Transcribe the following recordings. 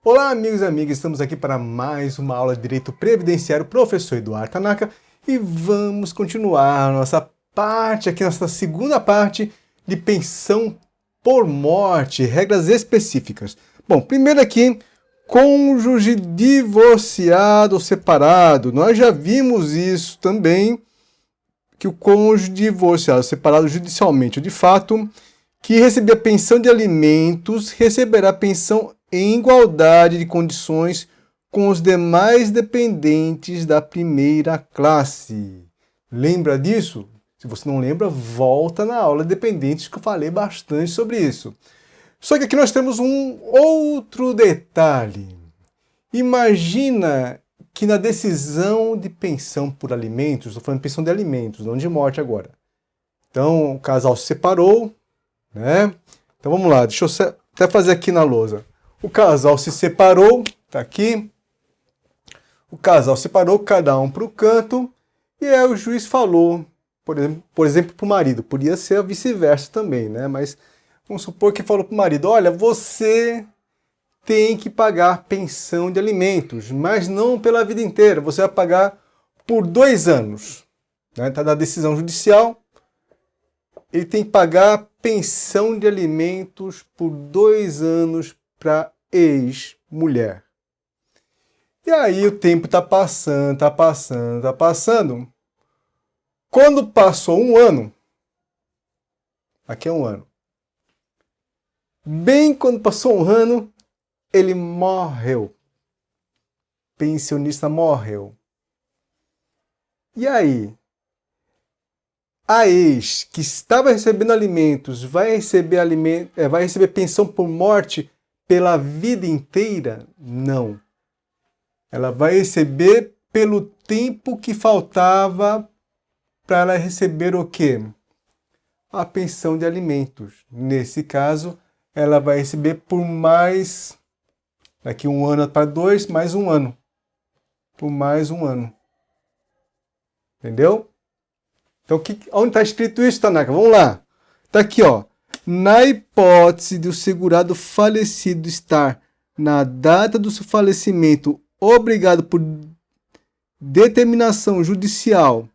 Olá, amigos e amigas, estamos aqui para mais uma aula de Direito Previdenciário, professor Eduardo Tanaka, e vamos continuar nossa parte aqui, nossa segunda parte de pensão por morte, regras específicas. Bom, primeiro aqui, cônjuge divorciado ou separado. Nós já vimos isso também, que o cônjuge divorciado ou separado judicialmente ou de fato, que receber pensão de alimentos, receberá pensão em igualdade de condições com os demais dependentes da primeira classe. Lembra disso? Se você não lembra, volta na aula de dependentes que eu falei bastante sobre isso. Só que aqui nós temos um outro detalhe. Imagina que na decisão de pensão por alimentos, estou falando de pensão de alimentos, não de morte agora. Então, o casal se separou, né? Então vamos lá, deixa eu até fazer aqui na lousa. O casal se separou, tá aqui. O casal separou, cada um para o canto, e aí o juiz falou, por exemplo, para o marido. Podia ser vice-versa também, né? Mas vamos supor que falou para o marido: olha, você tem que pagar pensão de alimentos, mas não pela vida inteira. Você vai pagar por 2 anos. Está na decisão judicial. Ele tem que pagar pensão de alimentos por 2 anos para ex-mulher. E aí o tempo está passando, está passando, está passando. Quando passou 1 ano, aqui é 1 ano, bem quando passou 1 ano, ele morreu. Pensionista morreu. E aí? A ex que estava recebendo alimentos vai receber pensão por morte pela vida inteira? Não. Ela vai receber pelo tempo que faltava para ela receber o quê? A pensão de alimentos. Nesse caso, ela vai receber por mais, daqui 1 ano para 2, mais 1 ano. Por mais 1 ano. Entendeu? Então, onde está escrito isso, Tanaka? Vamos lá. Está aqui, ó. Na hipótese de o segurado falecido estar, na data do seu falecimento, obrigado por determinação judicial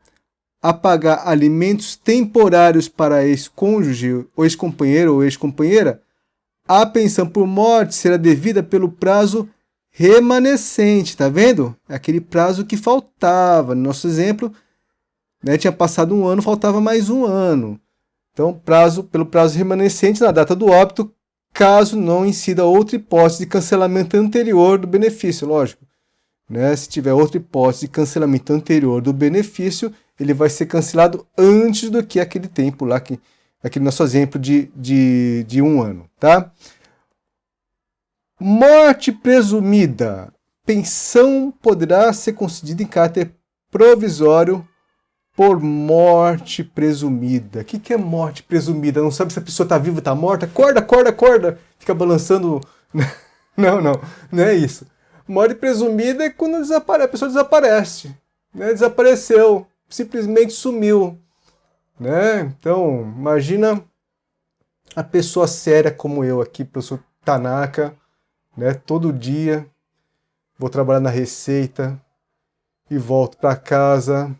a pagar alimentos temporários para ex-cônjuge, ou ex-companheiro ou ex-companheira, a pensão por morte será devida pelo prazo remanescente. Tá vendo? É aquele prazo que faltava. No nosso exemplo, né, tinha passado 1 ano, faltava mais 1 ano. Então, pelo prazo remanescente na data do óbito, caso não incida outra hipótese de cancelamento anterior do benefício, lógico. Né? Se tiver outra hipótese de cancelamento anterior do benefício, ele vai ser cancelado antes do que aquele tempo lá, aquele nosso exemplo de 1 ano. Tá? Morte presumida. Pensão poderá ser concedida em caráter provisório por morte presumida. O que é morte presumida? Não sabe se a pessoa está viva ou está morta? Acorda, acorda, acorda! Fica balançando. Não é isso. Morte presumida é quando a pessoa desaparece. Né? Desapareceu, simplesmente sumiu. Né? Então, imagina a pessoa séria como eu aqui, professor Tanaka, né? Todo dia vou trabalhar na Receita e volto para casa.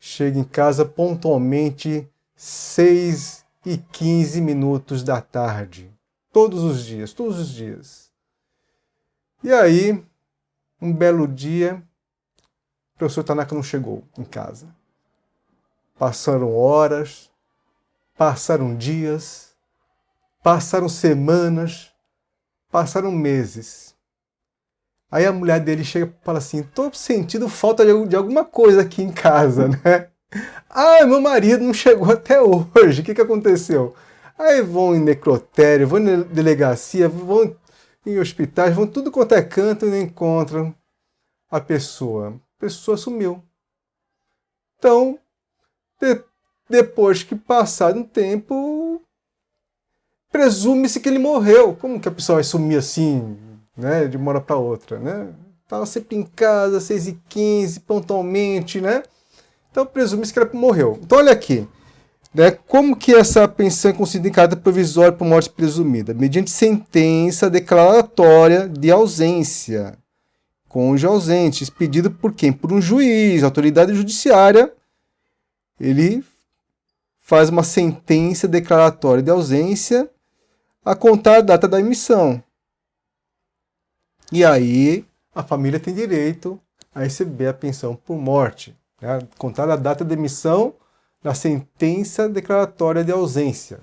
Chego em casa pontualmente 6h15 da tarde. Todos os dias, todos os dias. E aí, um belo dia, o professor Tanaka não chegou em casa. Passaram horas, passaram dias, passaram semanas, passaram meses. Aí a mulher dele chega e fala assim: tô sentindo falta de alguma coisa aqui em casa, né? Ah, meu marido não chegou até hoje, o que aconteceu? Aí vão em necrotério, vão em delegacia, vão em hospitais, vão tudo quanto é canto e não encontram a pessoa. A pessoa sumiu. Então, depois que passado um tempo, presume-se que ele morreu. Como que a pessoa vai sumir assim, né, de uma hora para outra, né? Estava sempre em casa, 6h15, pontualmente, né? Então presume-se que ele morreu. Então olha aqui, né, como que essa pensão é concedida em caráter provisório por morte presumida? Mediante sentença declaratória de ausência, cônjuge ausente, expedido por quem? Por um juiz, autoridade judiciária. Ele faz uma sentença declaratória de ausência a contar a data da emissão. E aí a família tem direito a receber a pensão por morte, né? Contar a data de emissão da sentença declaratória de ausência.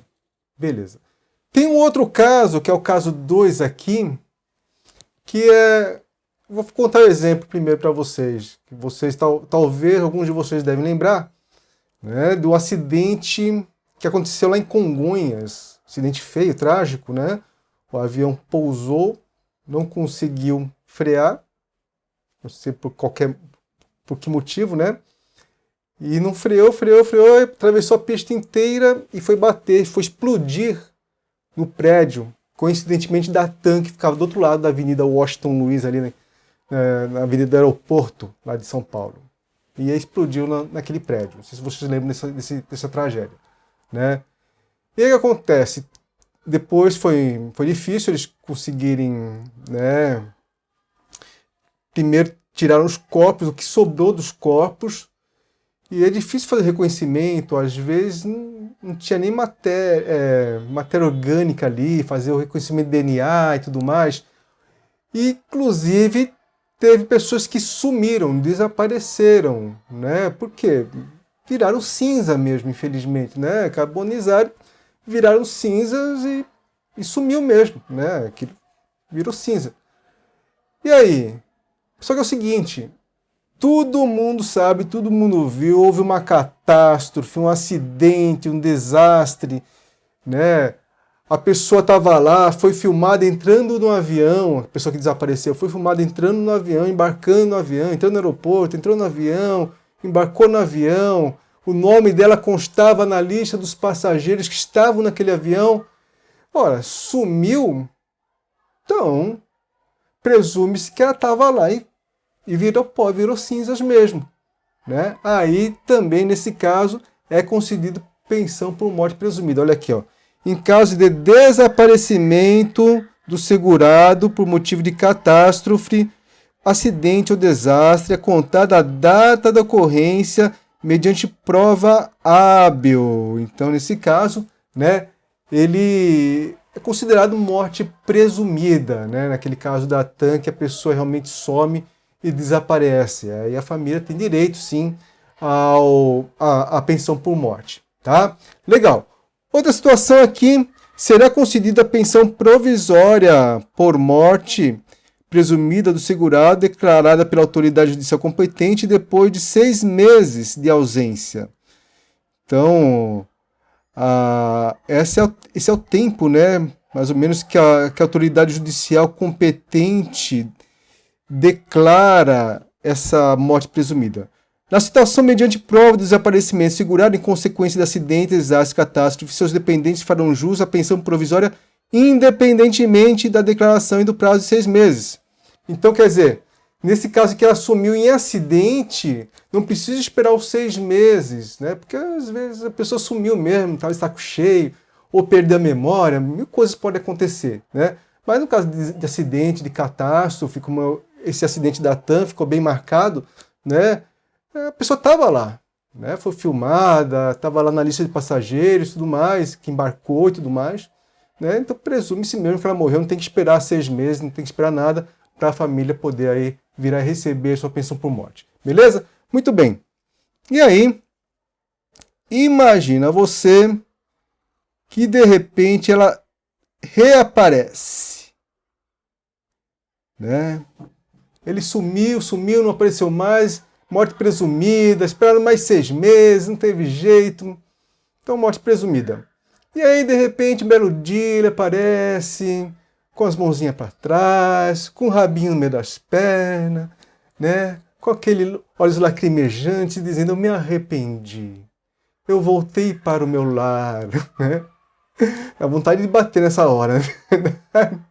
Beleza. Tem um outro caso, que é o caso 2 aqui, que é... Vou contar um exemplo primeiro para vocês, que vocês talvez alguns de vocês devem lembrar, né, do acidente que aconteceu lá em Congonhas, acidente feio, trágico, né? O avião pousou, não conseguiu frear, não sei por que motivo, né? E não freou, atravessou a pista inteira e foi explodir no prédio, coincidentemente da TAM, que ficava do outro lado da Avenida Washington Luiz, ali, né? Na Avenida do Aeroporto, lá de São Paulo. E aí explodiu naquele prédio. Não sei se vocês lembram dessa tragédia, né? E aí o que acontece? Depois foi difícil eles conseguirem, né? Primeiro tiraram os corpos, o que sobrou dos corpos, e é difícil fazer reconhecimento, às vezes não tinha nem matéria orgânica ali, fazer o reconhecimento de DNA e tudo mais. E, inclusive, teve pessoas que sumiram, desapareceram, né? Por quê? Viraram cinza mesmo, infelizmente, né? Carbonizaram, viraram cinzas e sumiu mesmo, né? Que virou cinza. E aí? Só que é o seguinte, todo mundo sabe, todo mundo viu, houve uma catástrofe, um acidente, um desastre, né? A pessoa estava lá, foi filmada entrando no avião, a pessoa que desapareceu, foi filmada entrando no avião, embarcando no avião, entrando no aeroporto, entrou no avião, embarcou no avião, o nome dela constava na lista dos passageiros que estavam naquele avião. Ora, sumiu, então presume-se que ela estava lá e virou pó, virou cinzas mesmo, né? Aí também, nesse caso, é concedido pensão por morte presumida. Olha aqui, ó. Em caso de desaparecimento do segurado por motivo de catástrofe, acidente ou desastre, é contada a data da ocorrência mediante prova hábil. Então, nesse caso, né, ele é considerado morte presumida, né? Naquele caso da TAM, que a pessoa realmente some e desaparece. Aí a família tem direito, sim, à pensão por morte, tá? Legal. Outra situação aqui, será concedida a pensão provisória por morte presumida do segurado declarada pela autoridade judicial competente depois de 6 meses de ausência. Então, esse é o tempo, né, mais ou menos, que a autoridade judicial competente declara essa morte presumida. Na situação mediante prova do desaparecimento segurado em consequência de acidentes, desastres, catástrofes, seus dependentes farão jus à pensão provisória independentemente da declaração e do prazo de 6 meses. Então, quer dizer, nesse caso que ela sumiu em acidente, não precisa esperar os 6 meses, né? Porque às vezes a pessoa sumiu mesmo, estava de saco cheio, ou perdeu a memória, mil coisas podem acontecer, né? Mas no caso de acidente, de catástrofe, como esse acidente da TAM ficou bem marcado, né? A pessoa estava lá, né? Foi filmada, estava lá na lista de passageiros e tudo mais, que embarcou e tudo mais, né? Então presume-se mesmo que ela morreu, não tem que esperar 6 meses, não tem que esperar nada para a família poder aí vir a receber sua pensão por morte. Beleza? Muito bem. E aí, imagina você que de repente ela reaparece, né? Ele sumiu, não apareceu mais, morte presumida, esperaram mais 6 meses, não teve jeito, então morte presumida. E aí, de repente, um belo dia ele aparece com as mãozinhas para trás, com o rabinho no meio das pernas, né? Com aquele olhos lacrimejantes, dizendo: eu me arrependi, eu voltei para o meu lar, né? Dá vontade de bater nessa hora, né?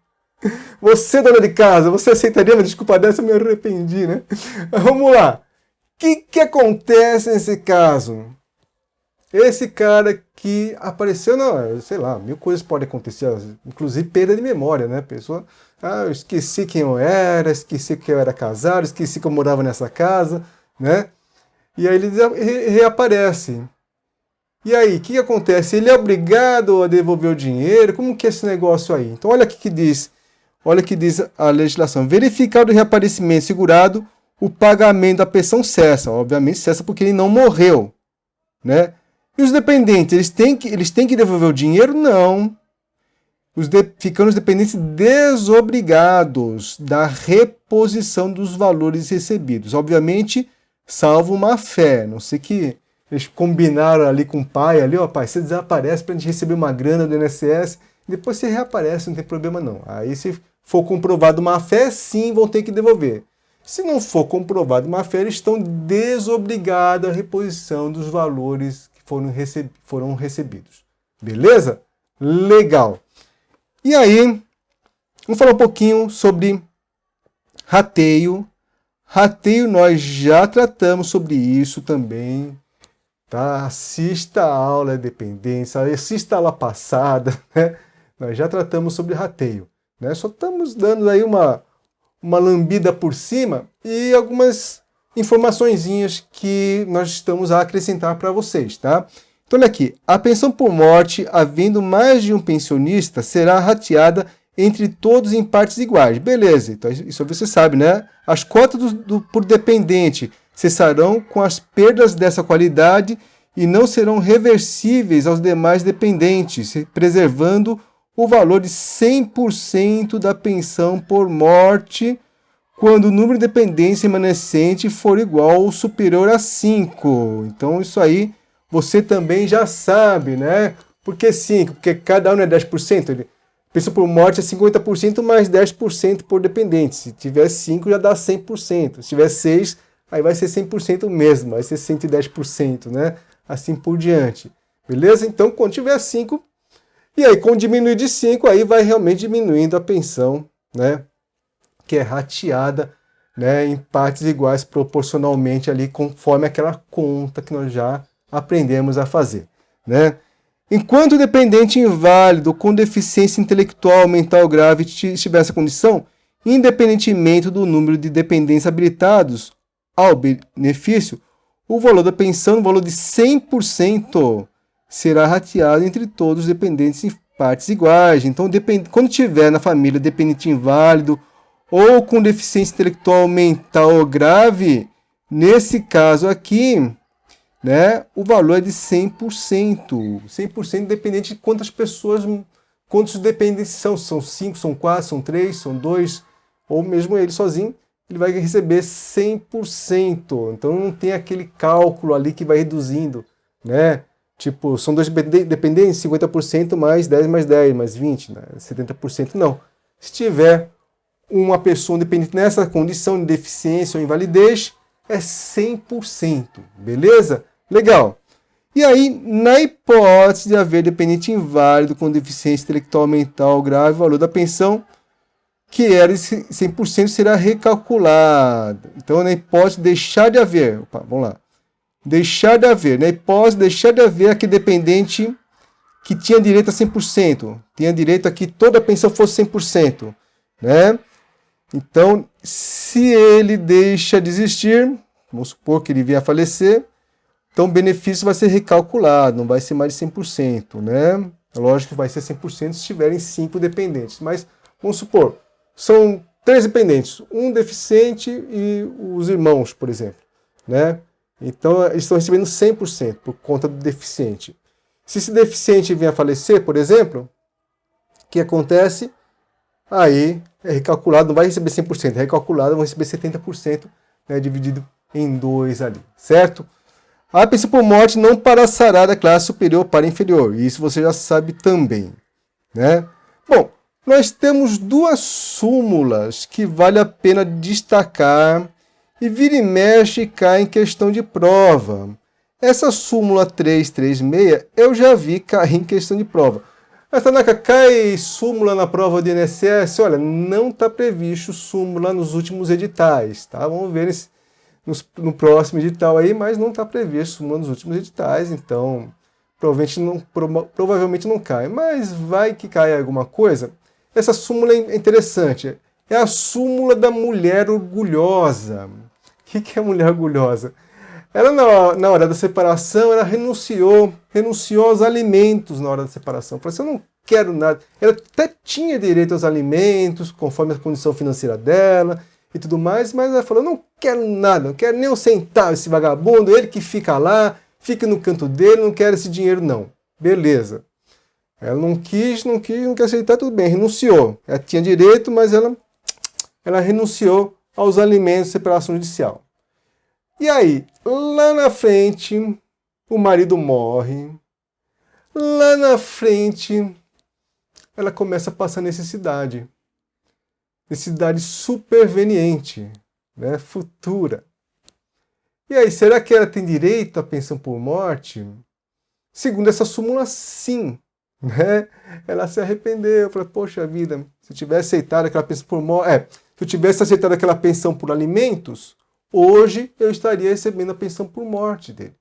Você, dona de casa, você aceitaria uma desculpa dessa? Eu me arrependi, né? Vamos lá. O que acontece nesse caso? Esse cara que apareceu, não, sei lá, mil coisas podem acontecer, inclusive perda de memória, né? A pessoa, eu esqueci quem eu era, esqueci que eu era casado, esqueci que eu morava nessa casa, né? E aí ele reaparece. E aí, o que acontece? Ele é obrigado a devolver o dinheiro? Como que é esse negócio aí? Então olha o que diz. Olha o que diz a legislação. Verificado o reaparecimento segurado, o pagamento da pensão cessa. Obviamente cessa porque ele não morreu, né? E os dependentes, eles têm que devolver o dinheiro? Não. Ficando os dependentes desobrigados da reposição dos valores recebidos. Obviamente, salvo uma fé. Não sei que eles combinaram ali com o pai, ali, ó, pai, você desaparece para a gente receber uma grana do INSS, depois você reaparece, não tem problema não. Aí se for comprovado uma fé, sim, vão ter que devolver. Se não for comprovado uma fé, eles estão desobrigados à reposição dos valores que foram recebidos. Beleza? Legal. E aí, vamos falar um pouquinho sobre rateio. Rateio, nós já tratamos sobre isso também. Tá? Assista a aula de dependência, assista a aula passada, né? Nós já tratamos sobre rateio, né? Só estamos dando aí uma lambida por cima e algumas informaçõezinhas que nós estamos a acrescentar para vocês, tá? Então olha aqui, a pensão por morte, havendo mais de um pensionista, será rateada entre todos em partes iguais. Beleza, então isso você sabe, né? As cotas por dependente cessarão com as perdas dessa qualidade e não serão reversíveis aos demais dependentes, preservando o valor de 100% da pensão por morte quando o número de dependentes remanescente for igual ou superior a 5. Então isso aí você também já sabe, né? Por que 5? Porque cada um é 10%. Pensão por morte é 50% mais 10% por dependente. Se tiver 5 já dá 100%. Se tiver 6, aí vai ser 100% mesmo, vai ser 110%, né? Assim por diante. Beleza? Então, quando tiver 5, e aí, quando diminuir de 5, aí vai realmente diminuindo a pensão, né? Que é rateada, né, em partes iguais proporcionalmente ali, conforme aquela conta que nós já aprendemos a fazer, né? Enquanto o dependente inválido com deficiência intelectual, mental grave estiver nessa condição, independentemente do número de dependentes habilitados ao benefício, o valor da pensão, o valor de 100%, será rateado entre todos os dependentes em partes iguais. Então, quando tiver na família dependente inválido ou com deficiência intelectual, mental grave, nesse caso aqui, né, o valor é de 100%. 100% independente de quantas pessoas, quantos dependentes são. São 5, são 4, são 3, são 2, ou mesmo ele sozinho, ele vai receber 100%. Então não tem aquele cálculo ali que vai reduzindo, né? Tipo, são 2 dependentes, 50% mais 10 mais 10, mais 20, né? 70% não. Se tiver uma pessoa dependente nessa condição de deficiência ou invalidez, é 100%, beleza? Legal. E aí, na hipótese de haver dependente inválido com deficiência intelectual mental grave, o valor da pensão, que era de 100%, será recalculado. Então, na hipótese de deixar de haver, vamos lá, deixar de haver, na hipótese de deixar de haver aquele dependente que tinha direito a 100%, tinha direito a que toda a pensão fosse 100%, né? Então, se ele deixa de existir, vamos supor que ele venha a falecer, então o benefício vai ser recalculado, não vai ser mais de 100%, né? Lógico que vai ser 100% se tiverem 5 dependentes, mas vamos supor, são 3 dependentes, um deficiente e os irmãos, por exemplo, né? Então, eles estão recebendo 100% por conta do deficiente. Se esse deficiente vier a falecer, por exemplo, o que acontece? Aí é recalculado, não vai receber 100%, é recalculado, vão receber 70%, né, dividido em 2 ali, certo? A pensão por morte não passará da classe superior para inferior, isso você já sabe também, né? Bom, nós temos 2 súmulas que vale a pena destacar e vira e mexe cai em questão de prova. Essa súmula 336 eu já vi cair em questão de prova. Mas, Tanaka, cai súmula na prova do INSS? Olha, não está previsto súmula nos últimos editais, tá? Vamos ver no próximo edital aí, mas não está previsto súmula nos últimos editais, então provavelmente não cai, mas vai que cai alguma coisa. Essa súmula é interessante. É a súmula da mulher orgulhosa. O que é a mulher orgulhosa? Ela, na hora da separação, ela renunciou aos alimentos na hora da separação. Falou assim, eu não quero nada. Ela até tinha direito aos alimentos, conforme a condição financeira dela e tudo mais, mas ela falou, eu não quero nada, não quero nem um centavo esse vagabundo, ele que fica lá, fica no canto dele, não quero esse dinheiro não. Beleza. Ela não quis aceitar, tudo bem, renunciou. Ela tinha direito, mas ela renunciou aos alimentos de separação judicial. E aí, lá na frente, o marido morre. Lá na frente, ela começa a passar necessidade. Necessidade superveniente, né, futura. E aí, será que ela tem direito à pensão por morte? Segundo essa súmula, sim. Né? Ela se arrependeu, falou, poxa vida, se eu tivesse aceitado aquela pensão por morte, se eu tivesse aceitado aquela pensão por alimentos, hoje eu estaria recebendo a pensão por morte dele.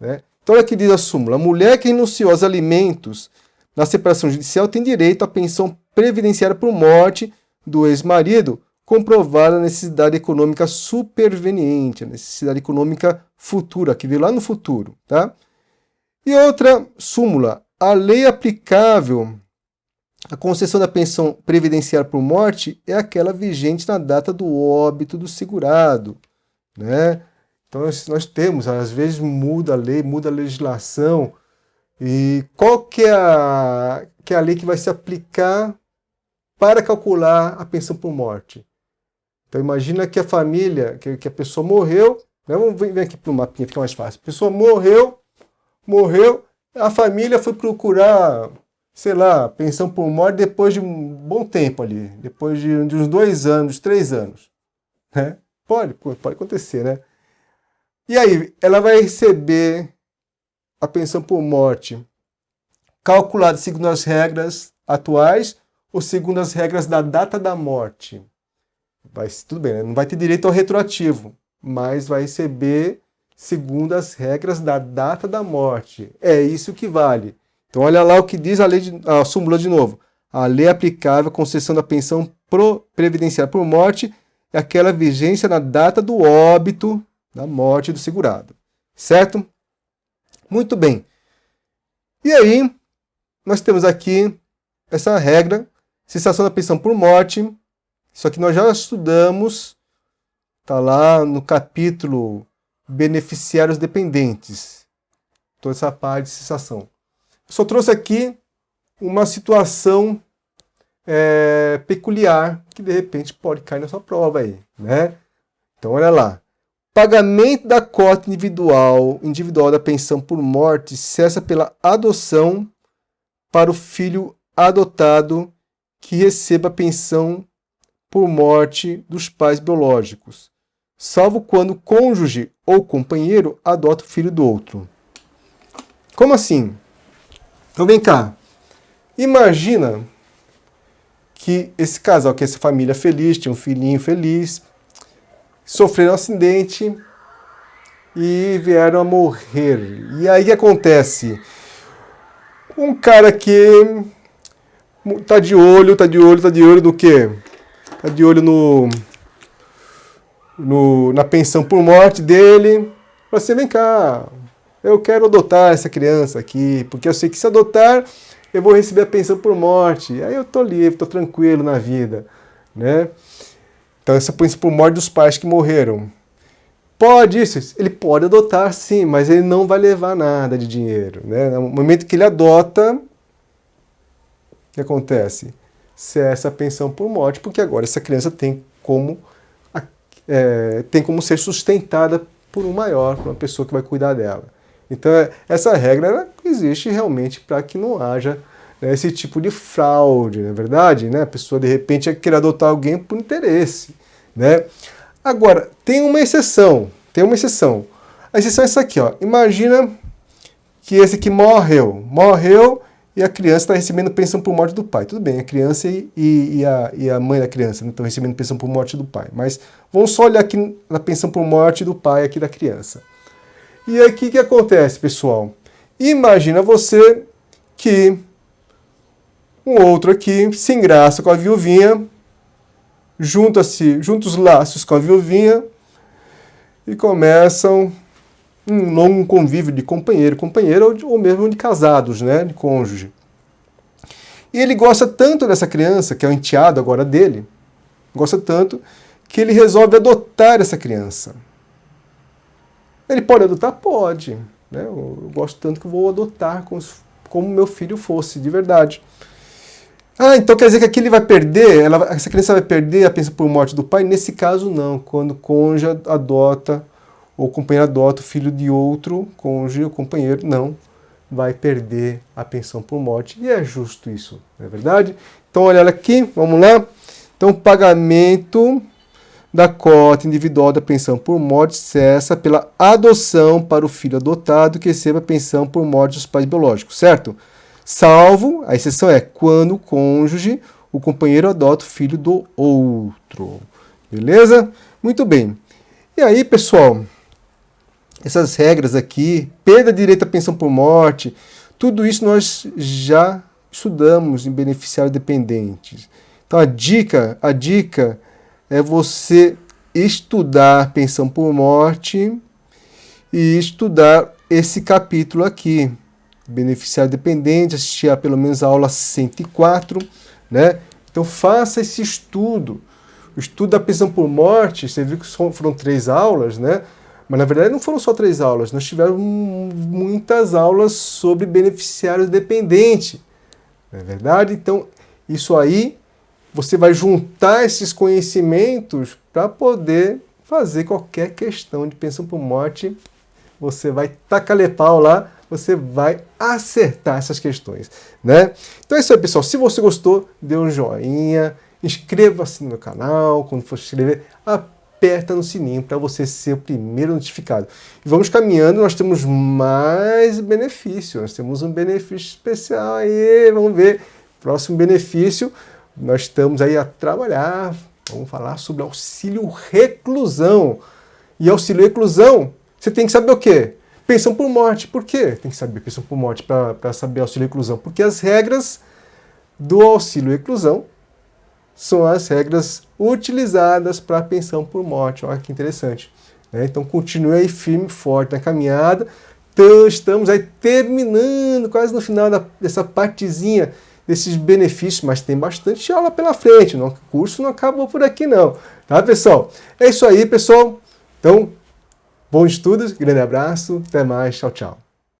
Né? Então, olha que diz a súmula, a mulher que renunciou aos alimentos na separação judicial tem direito à pensão previdenciária por morte do ex-marido, comprovada a necessidade econômica superveniente, a necessidade econômica futura, que veio lá no futuro. Tá? E outra súmula, a lei aplicável à concessão da pensão previdenciária por morte é aquela vigente na data do óbito do segurado. Né? Então nós temos, às vezes muda a lei, muda a legislação, e qual que é a lei que vai se aplicar para calcular a pensão por morte? Então imagina que a família, que a pessoa morreu, né? Vamos vir aqui para o mapinha, fica mais fácil. A pessoa morreu, a família foi procurar, sei lá, pensão por morte depois de um bom tempo ali, depois de uns 2 anos, 3 anos. Né? Pode acontecer, né? E aí, ela vai receber a pensão por morte calculada segundo as regras atuais ou segundo as regras da data da morte? Tudo bem, né? Não vai ter direito ao retroativo, mas vai receber segundo as regras da data da morte. É isso que vale. Então, olha lá o que diz a súmula de novo. A lei aplicável à concessão da pensão previdenciária por morte é aquela vigência na data do óbito, da morte do segurado. Certo? Muito bem. E aí, nós temos aqui essa regra, cessação da pensão por morte. Isso aqui nós já estudamos, está lá no capítulo beneficiários dependentes. Toda essa parte de cessação. Eu só trouxe aqui uma situação peculiar que de repente pode cair na sua prova aí, né? Então olha lá. Pagamento da cota individual da pensão por morte cessa pela adoção para o filho adotado que receba a pensão por morte dos pais biológicos, salvo quando o cônjuge ou companheiro adota o filho do outro. Como assim? Então vem cá. Imagina que esse casal, que essa família feliz, tinha um filhinho feliz, sofreram um acidente e vieram a morrer. E aí o que acontece? Um cara que tá de olho do quê? Tá de olho na pensão por morte dele. Fala assim, vem cá, eu quero adotar essa criança aqui, porque eu sei que se adotar, eu vou receber a pensão por morte. Aí eu tô livre, tô tranquilo na vida, né? Então essa pensão por morte dos pais que morreram. Pode isso? Ele pode adotar sim, mas ele não vai levar nada de dinheiro, né? No momento que ele adota, o que acontece? Cessa a pensão por morte, porque agora essa criança tem como ser sustentada por um maior, por uma pessoa que vai cuidar dela. Então essa regra ela existe realmente para que não haja, né, esse tipo de fraude, não é verdade? Né? A pessoa de repente quer adotar alguém por interesse. Né? Agora, tem uma exceção. A exceção é essa aqui. Ó. Imagina que esse aqui morreu e a criança está recebendo pensão por morte do pai. Tudo bem, a criança e a mãe da criança estão recebendo pensão por morte do pai. Mas vamos só olhar aqui na pensão por morte do pai aqui da criança. E aí o que acontece, pessoal? Imagina você que um outro aqui se engraça com a viuvinha, junta os laços com a viuvinha e começam um longo convívio de companheiro, ou mesmo de casados, né, de cônjuge. E ele gosta tanto dessa criança, que é o enteado agora dele, gosta tanto, que ele resolve adotar essa criança. Ele pode adotar? Pode. Né? Eu gosto tanto que vou adotar como meu filho fosse, de verdade. Ah, então quer dizer que aqui ele vai perder, essa criança vai perder a pensão por morte do pai? Nesse caso não, quando o cônjuge adota, ou o companheiro adota o filho de outro cônjuge, o companheiro não vai perder a pensão por morte. E é justo isso, não é verdade? Então olha aqui, vamos lá. Então o pagamento da cota individual da pensão por morte cessa pela adoção para o filho adotado que receba a pensão por morte dos pais biológicos, certo? Salvo, a exceção é quando o cônjuge, o companheiro adota o filho do outro. Beleza? Muito bem. E aí, pessoal, essas regras aqui, perda de direito à pensão por morte, tudo isso nós já estudamos em beneficiários dependentes. Então a dica é você estudar pensão por morte e estudar esse capítulo aqui. Beneficiário dependente, assistir a pelo menos a aula 104, né? Então faça esse estudo. O estudo da pensão por morte, você viu que foram 3 aulas, né? Mas na verdade não foram só 3 aulas, nós tivemos muitas aulas sobre beneficiários dependentes. Não é verdade? Então, isso aí, você vai juntar esses conhecimentos para poder fazer qualquer questão de pensão por morte. Você vai tacar-lhe pau lá, você vai acertar essas questões, né? Então é isso aí, pessoal. Se você gostou, dê um joinha, inscreva-se no meu canal. Quando for se inscrever, aperta no sininho para você ser o primeiro notificado. E vamos caminhando, nós temos mais benefícios. Nós temos um benefício especial aí, vamos ver. Próximo benefício, nós estamos aí a trabalhar, vamos falar sobre auxílio reclusão. E auxílio reclusão, você tem que saber o quê? Pensão por morte. Por quê? Tem que saber pensão por morte para saber auxílio reclusão. Porque as regras do auxílio reclusão são as regras utilizadas para a pensão por morte. Olha que interessante. Né? Então continue aí firme e forte na caminhada. Então, estamos aí terminando, quase no final dessa partezinha desses benefícios, mas tem bastante aula pela frente. O curso não acabou por aqui não. Tá, pessoal? É isso aí, pessoal. Então, bons estudos, grande abraço, até mais, tchau, tchau.